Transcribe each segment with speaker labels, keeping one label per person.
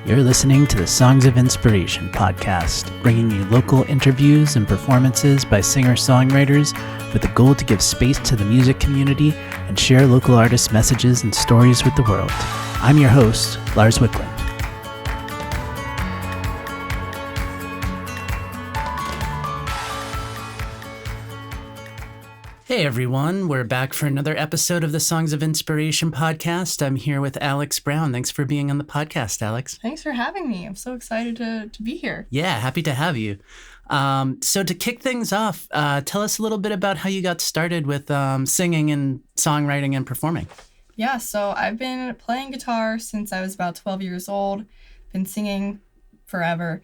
Speaker 1: You're listening to the Songs of Inspiration podcast, bringing you local interviews and performances by singer-songwriters with the goal to give space to the music community and share local artists' messages and stories with the world. I'm your host, Lars Wickland. Hey everyone, we're back for another episode of the Songs of Inspiration podcast. I'm here with Alex Brown. Thanks for being on the podcast, Alex.
Speaker 2: Thanks for having me. I'm so excited to be here.
Speaker 1: Yeah, happy to have you. So to kick things off, tell us a little bit about how you got started with singing and songwriting and performing.
Speaker 2: Yeah, so I've been playing guitar since I was about 12 years old, been singing forever.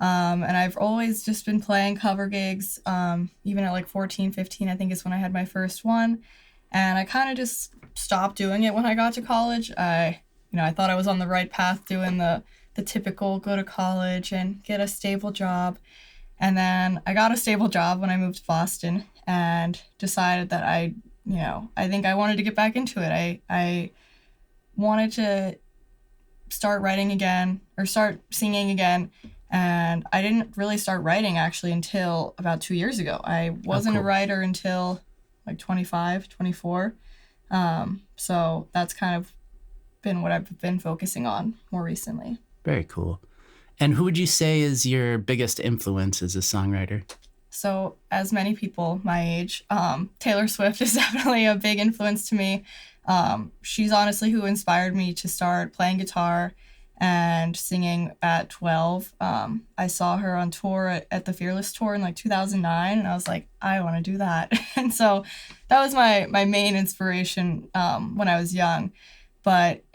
Speaker 2: And I've always just been playing cover gigs, even at like 14, 15, I think is when I had my first one. And I kind of just stopped doing it when I got to college. I thought I was on the right path doing the typical go to college and get a stable job. And then I got a stable job when I moved to Boston and decided that I think I wanted to get back into it. I wanted to start writing again or start singing again. And I didn't really start writing actually until about 2 years ago. I wasn't a writer until like 25, 24. So that's kind of been what I've been focusing on more recently.
Speaker 1: Very cool. And who would you say is your biggest influence as a songwriter?
Speaker 2: So as many people my age, Taylor Swift is definitely a big influence to me. She's honestly who inspired me to start playing guitar and singing at 12. I saw her on tour at the Fearless Tour in like 2009, and I was like, I want to do that. And so that was my main inspiration when I was young. But,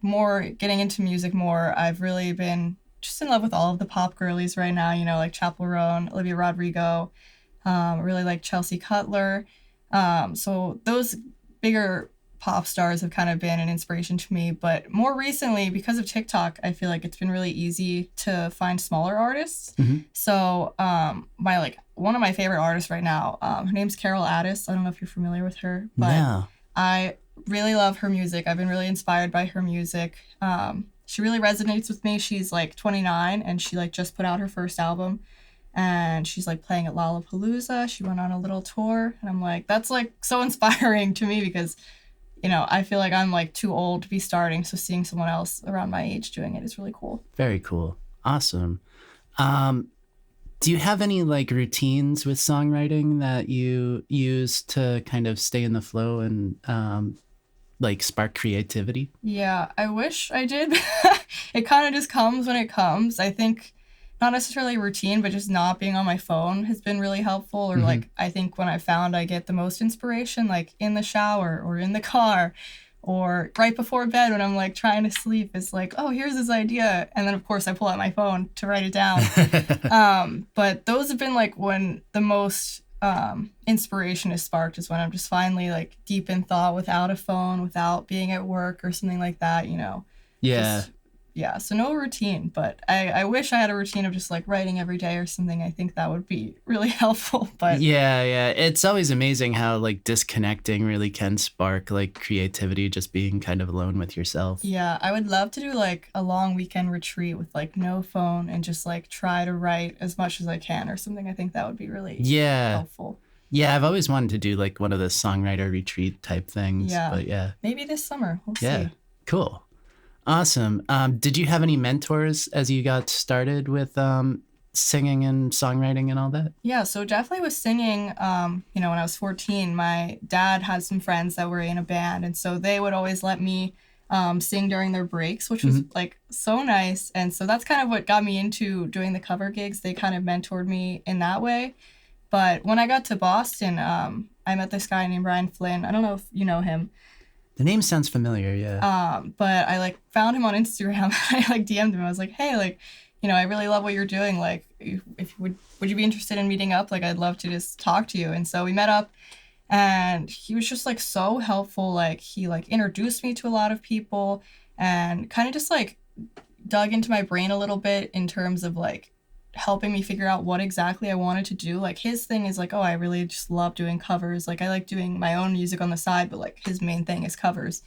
Speaker 2: more getting into music more, I've really been just in love with all of the pop girlies right now, like Chappell Roan, Olivia Rodrigo, really like Chelsea Cutler. So those bigger pop stars have kind of been an inspiration to me, but more recently, because of TikTok, I feel like it's been really easy to find smaller artists. Mm-hmm. So one of my favorite artists right now, her name's Carol Addis. I don't know if you're familiar with her, but no. I really love her music. I've been really inspired by her music. She really resonates with me. She's like 29 and she like just put out her first album and she's like playing at Lollapalooza. She went on a little tour and I'm like, that's like so inspiring to me because I feel like I'm like too old to be starting. So seeing someone else around my age doing it is really cool.
Speaker 1: Very cool. Awesome. Do you have any like routines with songwriting that you use to kind of stay in the flow and like spark creativity?
Speaker 2: Yeah, I wish I did. It kind of just comes when it comes. I think not necessarily a routine, but just not being on my phone has been really helpful. Or like, I think when I found I get the most inspiration, like in the shower or in the car or right before bed when I'm like trying to sleep, it's like, oh, here's this idea. And then of course I pull out my phone to write it down. But those have been like when the most inspiration is sparked is when I'm just finally like deep in thought without a phone, without being at work or something like that,
Speaker 1: Yeah.
Speaker 2: So no routine, but I wish I had a routine of just like writing every day or something. I think that would be really helpful. But
Speaker 1: yeah, it's always amazing how like disconnecting really can spark like creativity, just being kind of alone with yourself.
Speaker 2: Yeah, I would love to do like a long weekend retreat with like no phone and just like try to write as much as I can or something. I think that would be really helpful.
Speaker 1: Yeah, I've always wanted to do like one of the songwriter retreat type things.
Speaker 2: Yeah,
Speaker 1: but yeah.
Speaker 2: Maybe this summer. We'll see.
Speaker 1: Cool. Awesome. Did you have any mentors as you got started with singing and songwriting and all that?
Speaker 2: Yeah, so definitely with singing, when I was 14, my dad had some friends that were in a band. And so they would always let me sing during their breaks, which was like so nice. And so that's kind of what got me into doing the cover gigs. They kind of mentored me in that way. But when I got to Boston, I met this guy named Ryan Flynn. I don't know if you know him.
Speaker 1: The name sounds familiar, yeah.
Speaker 2: But I like found him on Instagram. I like DM'd him. I was like, hey, like, I really love what you're doing. Like, if would you be interested in meeting up? Like, I'd love to just talk to you. And so we met up, and he was just like so helpful. Like, he like introduced me to a lot of people, and kind of just like dug into my brain a little bit in terms of like helping me figure out what exactly I wanted to do. Like his thing is like, oh, I really just love doing covers. Like I like doing my own music on the side, but like his main thing is covers.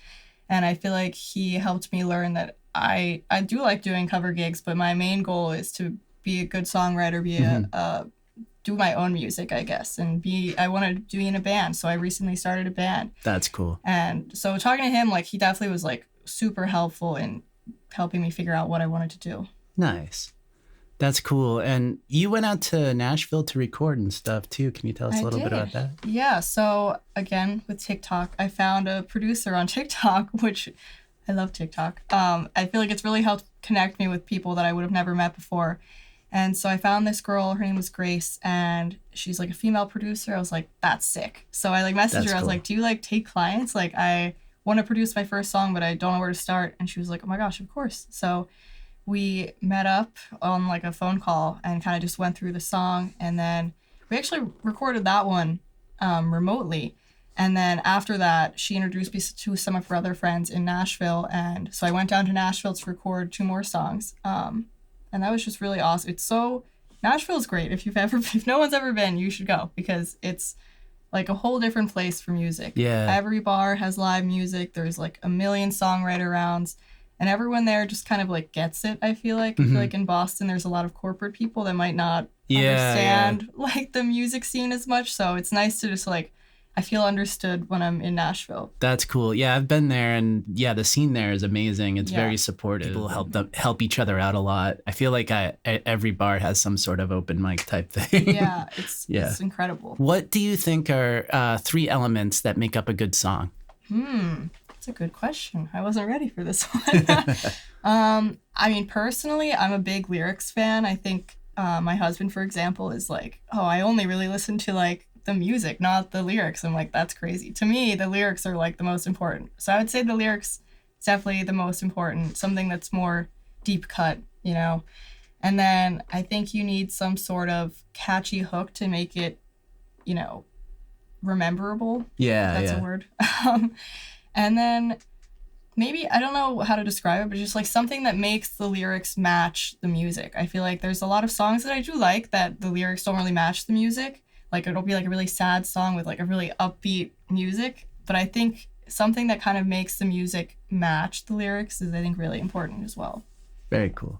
Speaker 2: And I feel like he helped me learn that I do like doing cover gigs, but my main goal is to be a good songwriter, do my own music, I guess, and I want to be in a band. So I recently started a band.
Speaker 1: That's cool.
Speaker 2: And so talking to him, like, he definitely was like super helpful in helping me figure out what I wanted to do.
Speaker 1: Nice. That's cool. And you went out to Nashville to record and stuff too. Can you tell us a little bit about that?
Speaker 2: Yeah. So again, with TikTok, I found a producer on TikTok, which I love TikTok. I feel like it's really helped connect me with people that I would have never met before. And so I found this girl, her name was Grace, and she's like a female producer. I was like, that's sick. So I like messaged her. I was like, do you like take clients? Like, I want to produce my first song, but I don't know where to start. And she was like, oh my gosh, of course. So we met up on like a phone call and kind of just went through the song. And then we actually recorded that one remotely. And then after that, she introduced me to some of her other friends in Nashville. And so I went down to Nashville to record 2 more songs. And that was just really awesome. Nashville's great. If no one's ever been, you should go, because it's like a whole different place for music.
Speaker 1: Yeah.
Speaker 2: Every bar has live music. There's like a million songwriter rounds, and everyone there just kind of like gets it, I feel like. I feel like in Boston, there's a lot of corporate people that might not understand like the music scene as much. So it's nice to just like, I feel understood when I'm in Nashville.
Speaker 1: That's cool. Yeah, I've been there, and yeah, the scene there is amazing. It's very supportive. People help each other out a lot. I feel like every bar has some sort of open mic type thing.
Speaker 2: Yeah, it's incredible.
Speaker 1: What do you think are 3 elements that make up a good song?
Speaker 2: That's a good question. I wasn't ready for this one. I mean, personally, I'm a big lyrics fan. I think my husband, for example, is like, oh, I only really listen to like the music, not the lyrics. I'm like, that's crazy. To me, the lyrics are like the most important. So I would say the lyrics is definitely the most important, something that's more deep cut, you know? And then I think you need some sort of catchy hook to make it, you know, rememberable.
Speaker 1: Yeah,
Speaker 2: that's a word. And then maybe, I don't know how to describe it, but just like something that makes the lyrics match the music. I feel like there's a lot of songs that I do like that the lyrics don't really match the music. Like, it'll be like a really sad song with like a really upbeat music. But I think something that kind of makes the music match the lyrics is, I think, really important as well.
Speaker 1: Very cool.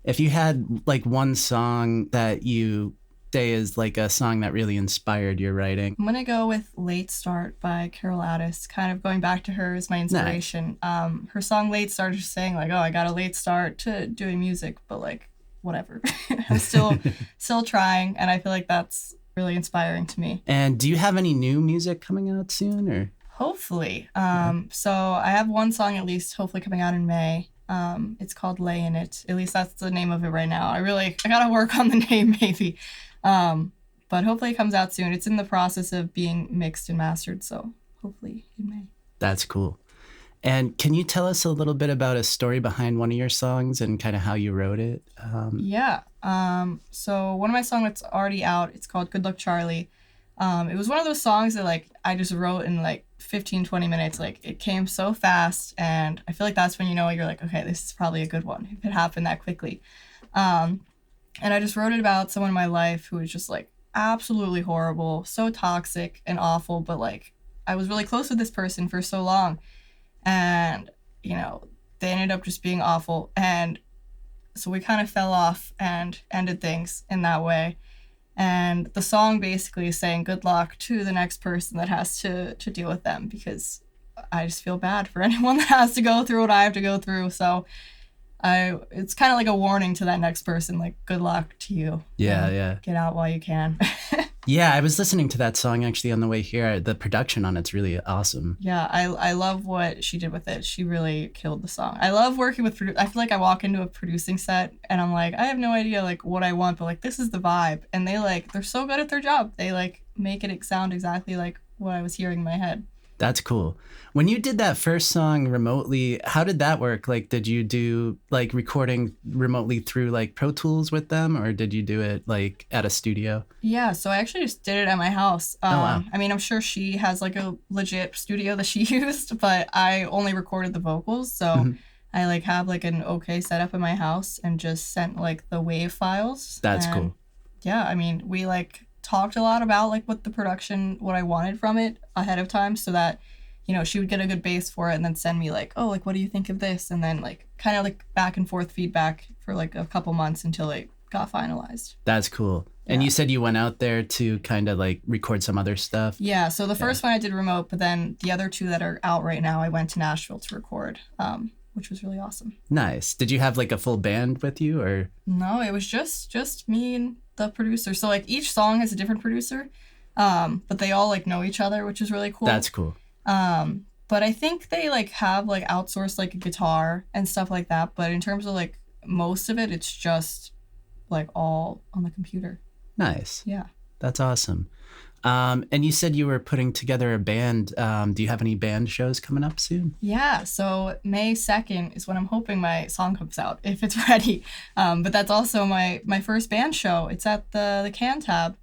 Speaker 1: If you had like one song that you say is like a song that really inspired your writing.
Speaker 2: I'm going to go with Late Start by Carol Addis. Kind of going back to her as my inspiration. Nice. Her song Late Start is saying like, oh, I got a late start to doing music, but like, whatever. I'm still trying. And I feel like that's really inspiring to me.
Speaker 1: And do you have any new music coming out soon, or?
Speaker 2: Hopefully. So I have one song at least hopefully coming out in May. It's called Lay in It. At least that's the name of it right now. I gotta work on the name maybe. But hopefully it comes out soon. It's in the process of being mixed and mastered, so hopefully in May.
Speaker 1: That's cool. And can you tell us a little bit about a story behind one of your songs and kind of how you wrote it?
Speaker 2: Yeah. So one of my songs that's already out, it's called Good Luck Charlie. It was one of those songs that like I just wrote in like 15, 20 minutes. Like, it came so fast, and I feel like that's when you know you're like, okay, this is probably a good one if it happened that quickly. And I just wrote it about someone in my life who was just like absolutely horrible, so toxic and awful, but like I was really close with this person for so long. And, you know, they ended up just being awful. And so we kind of fell off and ended things in that way. And the song basically is saying good luck to the next person that has to deal with them, because I just feel bad for anyone that has to go through what I have to go through. So it's kind of like a warning to that next person, like, good luck to you.
Speaker 1: Yeah.
Speaker 2: Get out while you can.
Speaker 1: Yeah, I was listening to that song actually on the way here. The production on it's really awesome.
Speaker 2: Yeah, I love what she did with it. She really killed the song. I love working with I feel like I walk into a producing set and I'm like, I have no idea like what I want, but like this is the vibe. And they're so good at their job. They like make it sound exactly like what I was hearing in my head.
Speaker 1: That's cool. When you did that first song remotely, how did that work? Like, did you do like recording remotely through like Pro Tools with them, or did you do it like at a studio?
Speaker 2: Yeah, so I actually just did it at my house.
Speaker 1: Wow.
Speaker 2: I mean, I'm sure she has like a legit studio that she used, but I only recorded the vocals. So I like have like an okay setup in my house and just sent like the WAV files.
Speaker 1: That's cool.
Speaker 2: Yeah, I mean, we like talked a lot about like what I wanted from it ahead of time, so that, she would get a good bass for it and then send me like, oh, like, what do you think of this? And then like kind of like back and forth feedback for like a couple months until it got finalized.
Speaker 1: That's cool. And you said you went out there to kind of like record some other stuff? Yeah,
Speaker 2: so the first one I did remote, but then the other two that are out right now, I went to Nashville to record, which was really awesome.
Speaker 1: Nice. Did you have like a full band with you, or?
Speaker 2: No, it was just me and the producer. So like each song has a different producer, but they all like know each other, which is really cool.
Speaker 1: That's cool.
Speaker 2: But I think they like have like outsourced like a guitar and stuff like that. But in terms of like most of it, it's just like all on the computer.
Speaker 1: Nice.
Speaker 2: Yeah.
Speaker 1: That's awesome. And you said you were putting together a band. Do you have any band shows coming up soon?
Speaker 2: Yeah. So May 2nd is when I'm hoping my song comes out, if it's ready. But that's also my first band show. It's at the Can Tab.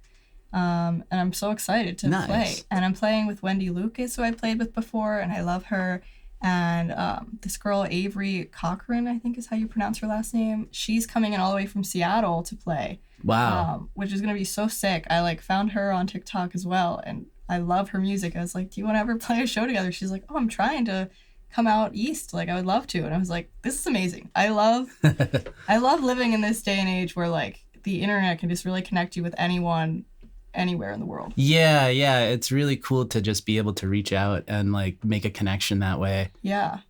Speaker 2: And I'm so excited to play. And I'm playing with Wendy Lucas, who I played with before, and I love her. And this girl, Avery Cochran, I think is how you pronounce her last name. She's coming in all the way from Seattle to play.
Speaker 1: Wow.
Speaker 2: Which is going to be so sick. I like found her on TikTok as well, and I love her music. I was like, do you want to ever play a show together? She's like, oh, I'm trying to come out east. Like, I would love to. And I was like, this is amazing. I love living in this day and age where like the internet can just really connect you with anyone anywhere in the world.
Speaker 1: Yeah. It's really cool to just be able to reach out and like make a connection that way.
Speaker 2: Yeah.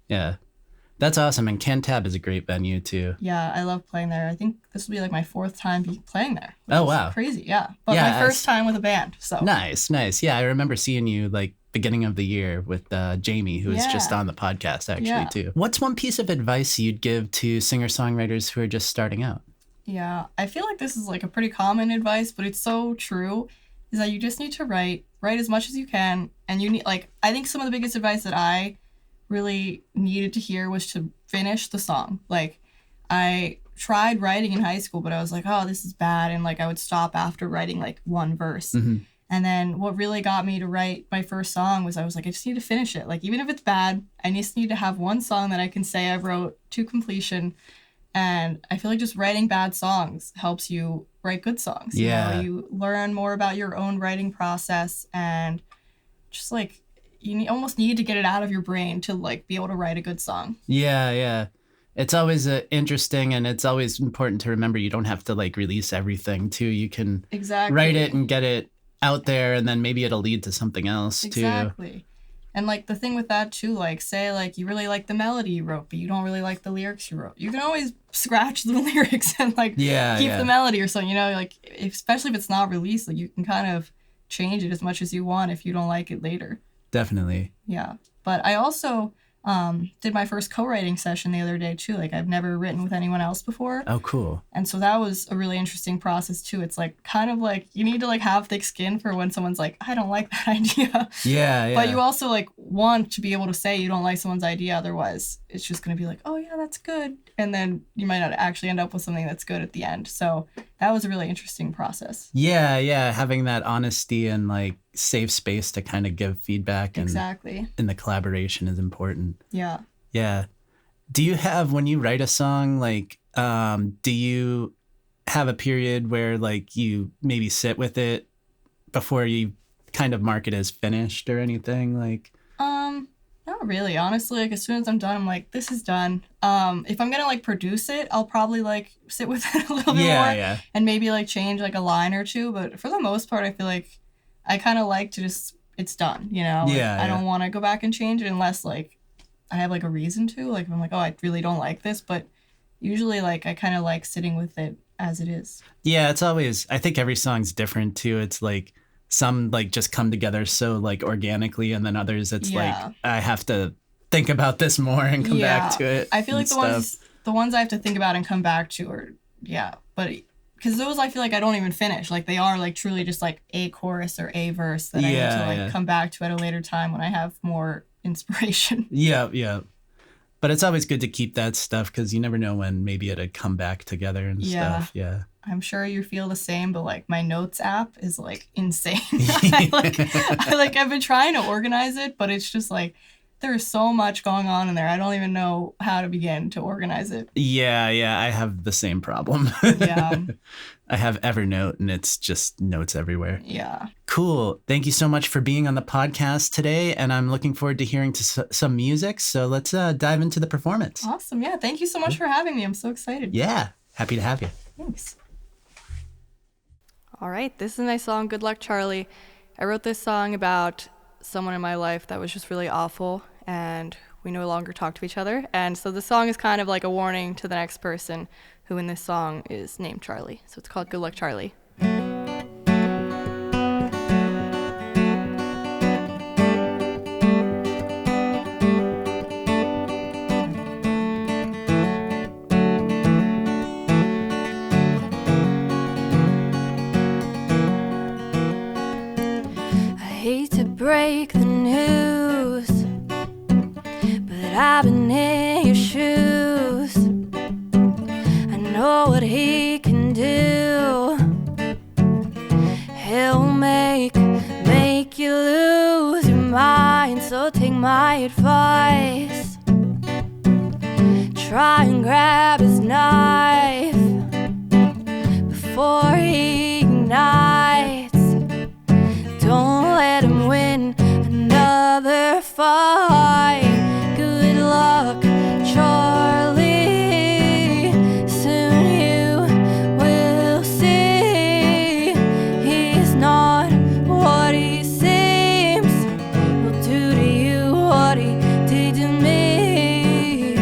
Speaker 1: That's awesome. And Can Tab is a great venue too.
Speaker 2: Yeah, I love playing there. I think this will be like my 4th time playing there.
Speaker 1: Oh, wow.
Speaker 2: Crazy, yeah. But my first time with a band, so.
Speaker 1: Nice. Yeah, I remember seeing you like beginning of the year with Jamie, who was just on the podcast actually too. What's one piece of advice you'd give to singer-songwriters who are just starting out?
Speaker 2: Yeah, I feel like this is like a pretty common advice, but it's so true, is that you just need to write as much as you can. And you need, like, I think some of the biggest advice that I really needed to hear was to finish the song. Like, I tried writing in high school, but I was like, oh, this is bad. And like, I would stop after writing like one verse.
Speaker 1: Mm-hmm.
Speaker 2: And then what really got me to write my first song was I was like, I just need to finish it. Like, even if it's bad, I just need to have one song that I can say I wrote to completion. And I feel like just writing bad songs helps you write good songs.
Speaker 1: Yeah.
Speaker 2: You learn more about your own writing process, and just like, you almost need to get it out of your brain to like be able to write a good song.
Speaker 1: Yeah. It's always interesting, and it's always important to remember you don't have to like release everything too. You can write it and get it out there, and then maybe it'll lead to something else too.
Speaker 2: Exactly. And like the thing with that too, like say like you really like the melody you wrote, but you don't really like the lyrics you wrote. You can always scratch the lyrics and like keep the melody or something, like especially if it's not released, like you can kind of change it as much as you want if you don't like it later.
Speaker 1: Definitely.
Speaker 2: Yeah. But I also did my first co-writing session the other day too. Like, I've never written with anyone else before.
Speaker 1: Oh, cool.
Speaker 2: And so that was a really interesting process too. It's like kind of like you need to like have thick skin for when someone's like, I don't like that idea.
Speaker 1: Yeah.
Speaker 2: But you also like want to be able to say you don't like someone's idea. Otherwise, it's just going to be like, oh yeah, that's good. And then you might not actually end up with something that's good at the end. So that was a really interesting process.
Speaker 1: Yeah. Having that honesty and like safe space to kind of give feedback.
Speaker 2: Exactly.
Speaker 1: And the collaboration is important.
Speaker 2: Yeah.
Speaker 1: Yeah. Do you have, when you write a song, like, do you have a period where like you maybe sit with it before you kind of mark it as finished or anything? Like,
Speaker 2: not really, honestly. Like, as soon as I'm done, I'm like, this is done. If I'm gonna like produce it, I'll probably like sit with it a little bit more and maybe like change like a line or two. But for the most part, I feel like I kind of like to just, it's done, I don't want to go back and change it unless like I have like a reason to, like if I'm like, oh, I really don't like this. But usually like I kind of like sitting with it as it is.
Speaker 1: Yeah, it's always, I think every song's different too. It's like some like just come together so like organically, and then others it's like I have to think about this more and come back to it.
Speaker 2: I feel like the ones I have to think about and come back to are but because those I feel like I don't even finish. Like they are like truly just like a chorus or a verse that I need to like come back to at a later time when I have more inspiration.
Speaker 1: Yeah. But it's always good to keep that stuff because you never know when maybe it'll come back together and stuff. Yeah.
Speaker 2: I'm sure you feel the same, but like my notes app is like insane. I've been trying to organize it, but it's just like there's so much going on in there. I don't even know how to begin to organize it.
Speaker 1: Yeah, I have the same problem.
Speaker 2: Yeah.
Speaker 1: I have Evernote and it's just notes everywhere.
Speaker 2: Yeah.
Speaker 1: Cool. Thank you so much for being on the podcast today. And I'm looking forward to hearing some music. So let's dive into the performance.
Speaker 2: Awesome. Yeah. Thank you so much for having me. I'm so excited.
Speaker 1: Yeah. Happy to have you.
Speaker 2: Thanks.
Speaker 3: All right. This is my song, Good Luck, Charlie. I wrote this song about someone in my life that was just really awful, and we no longer talk to each other. And so the song is kind of like a warning to the next person who in this song is named Charlie. So it's called Good Luck, Charlie.
Speaker 4: Break the news, but I've been in your shoes. I know what he can do. He'll make you lose your mind. So take my advice, try and grab his knife before he ignites. Don't let him win another fight. Good luck, Charlie. Soon you will see he's not what he seems. He'll do to you what he did to me.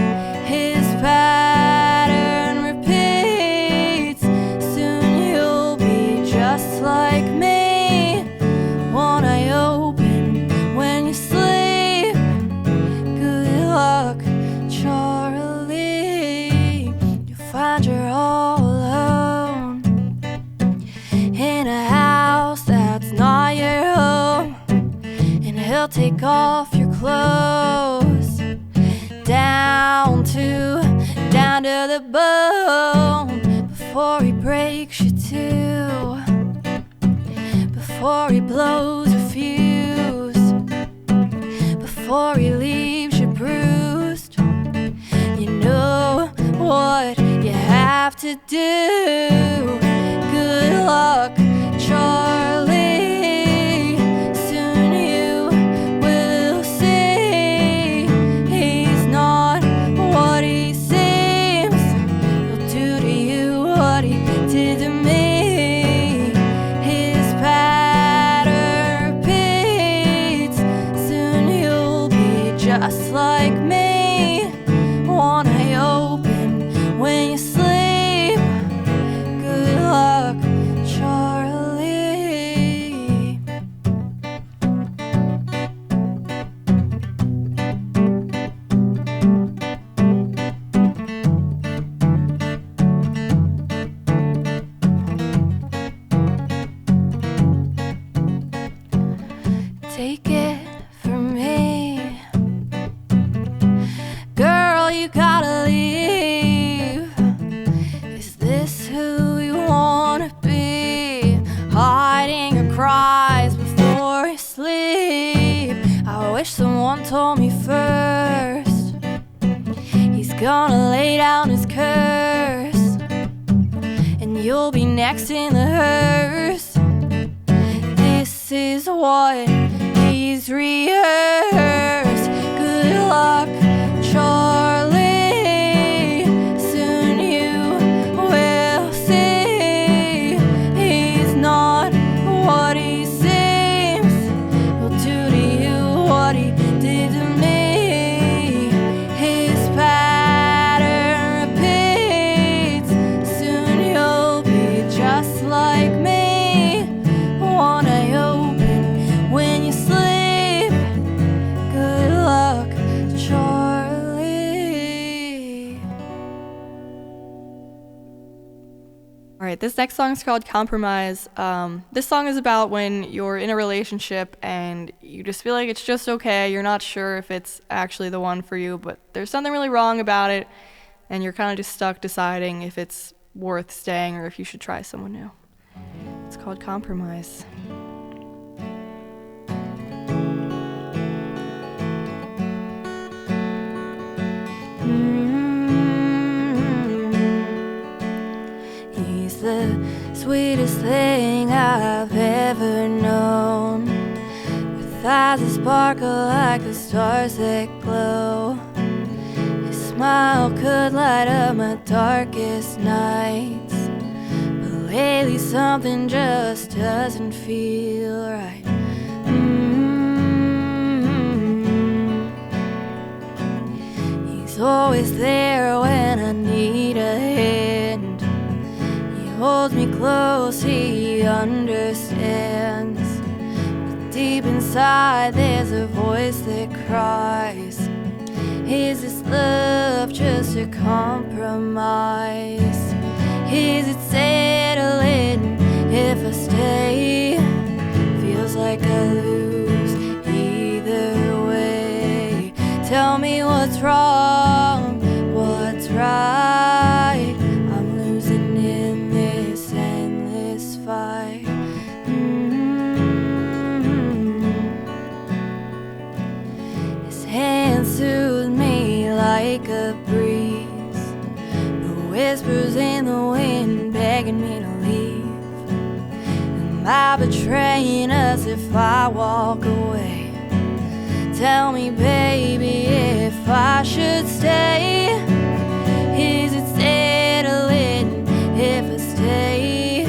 Speaker 4: His pattern repeats. Soon you'll be just like me. One eye open when you sleep. Good luck, Charlie. You'll find you're all alone in a house that's not your home, and he'll take off your clothes down to the bone before he breaks you too. Before he blows a fuse, before he leaves you bruised, you know what you have to do. Good luck, Charlie. Soon you will see he's not what he seems. He'll do to you what he did to me. His just like me. One eye open when you sleep. Good luck, Charlie. Take it from me, girl, you gotta leave. Is this who you wanna be? Hiding your cries before you sleep. I wish someone told me first. He's gonna lay down his curse, and you'll be next in the hearse. This is what he's rehearsed. Good luck, Charlie. Soon you will see he's not what he seems. He'll do to you what he did to me. His pattern repeats. Soon you'll be just like me. One eye open when you sleep. Good luck, Charlie.
Speaker 3: All right, this next song is called Compromise. This song is about when you're in a relationship and you just feel like it's just okay. You're not sure if it's actually the one for you, but there's something really wrong about it, and you're kind of just stuck deciding if it's worth staying or if you should try someone new. It's called Compromise.
Speaker 4: the sweetest thing I've ever known. With eyes that sparkle like the stars that glow. His smile could light up my darkest nights. But lately something just doesn't feel right. He's always there when I need a hand. He holds me close, he understands. But deep inside there's a voice that cries, is this love just a compromise? Is it settling if I stay? Feels like I lose either way. Tell me what's wrong, what's right. I'm losing in this endless fight. His hands soothe me like a breeze. The whispers in the wind begging me to leave. Am I betraying us if I walk away? Tell me, baby, if I should stay. Is it settling if I stay?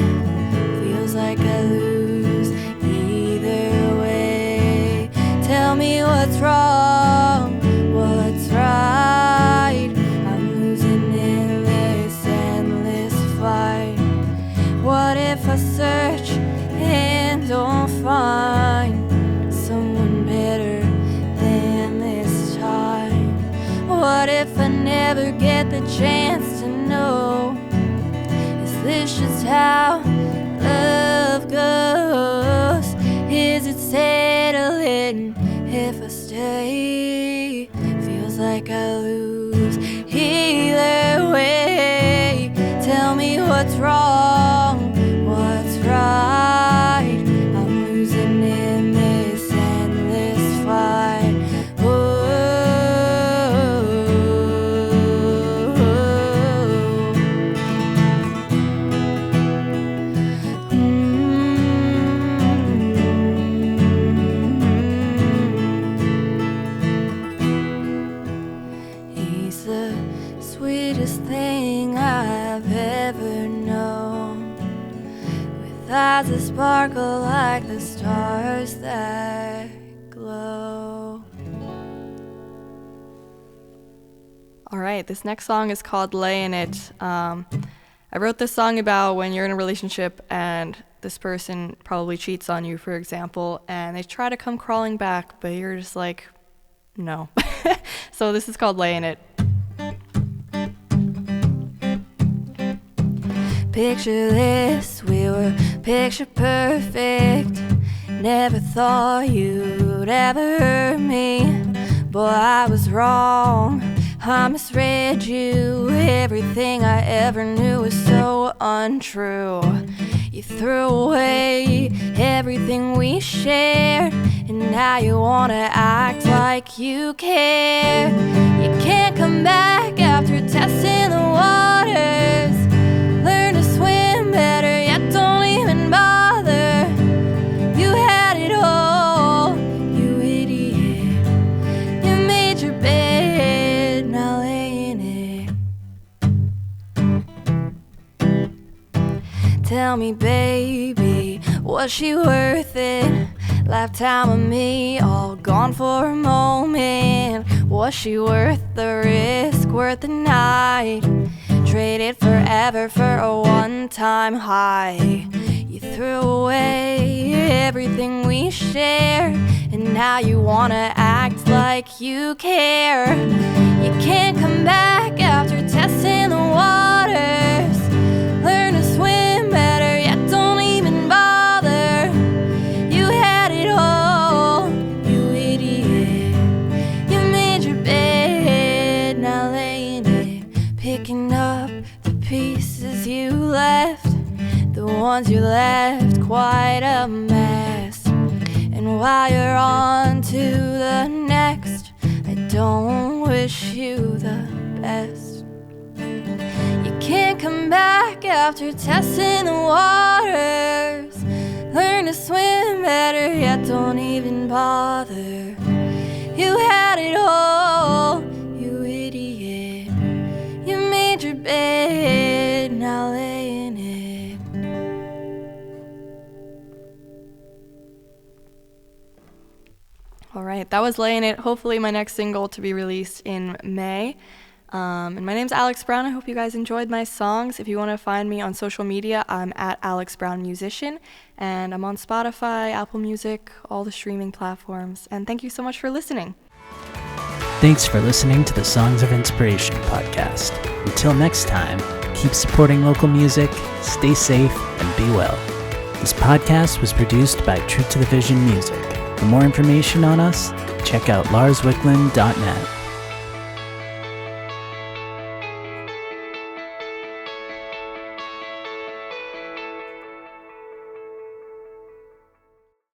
Speaker 4: Feels like I lose either way. Tell me what's wrong, what's right. I'm losing in this endless fight. What if I search and don't find someone better than this time? What if I never get the chance to know? Is this just how love goes? Is it settling if I stay? Feels like I lose either way. Tell me what's wrong, what's right. I'm losing in this endless fight. He's the sweetest thing I've ever known. With eyes that sparkle like the stars that glow.
Speaker 3: All right, this next song is called Lay in It. I wrote this song about when you're in a relationship and this person probably cheats on you, for example, and they try to come crawling back, but you're just like, no. So this is called Lay in It.
Speaker 4: Picture this, we were picture perfect. Never thought you'd ever hurt me. Boy, I was wrong, I misread you. Everything I ever knew was so untrue. You threw away everything we shared, and now you wanna act like you care. You can't come back after testing the waters. Learn to swim better, yet don't even bother. You had it all, you idiot. You made your bed, now lay in it. Tell me, baby, was she worth it? Lifetime of me, all gone for a moment. Was she worth the risk, worth the night? Traded forever for a one-time high. You threw away everything we shared, and now you wanna act like you care. You can't come back after testing the waters. Learn to swim better, yet don't even bother. You had it all, you idiot. You made your bed, now lay in it. Picking up the pieces you left, the ones you left quite a mess. And while you're on to the next, I don't wish you the best. You can't come back back after testing the waters. Learn to swim better, yet don't even bother. You had it all, you idiot. You made your bed, now lay in it.
Speaker 3: All right, that was Lay in It. Hopefully my next single to be released in May. And my name's Alex Brown. I hope you guys enjoyed my songs. If you want to find me on social media, I'm at Alex Brown Musician, and I'm on Spotify, Apple Music, all the streaming platforms. And thank you so much for listening.
Speaker 1: Thanks for listening to the Songs of Inspiration podcast. Until next time, keep supporting local music, stay safe, and be well. This podcast was produced by True to the Vision Music. For more information on us, check out larswicklund.net.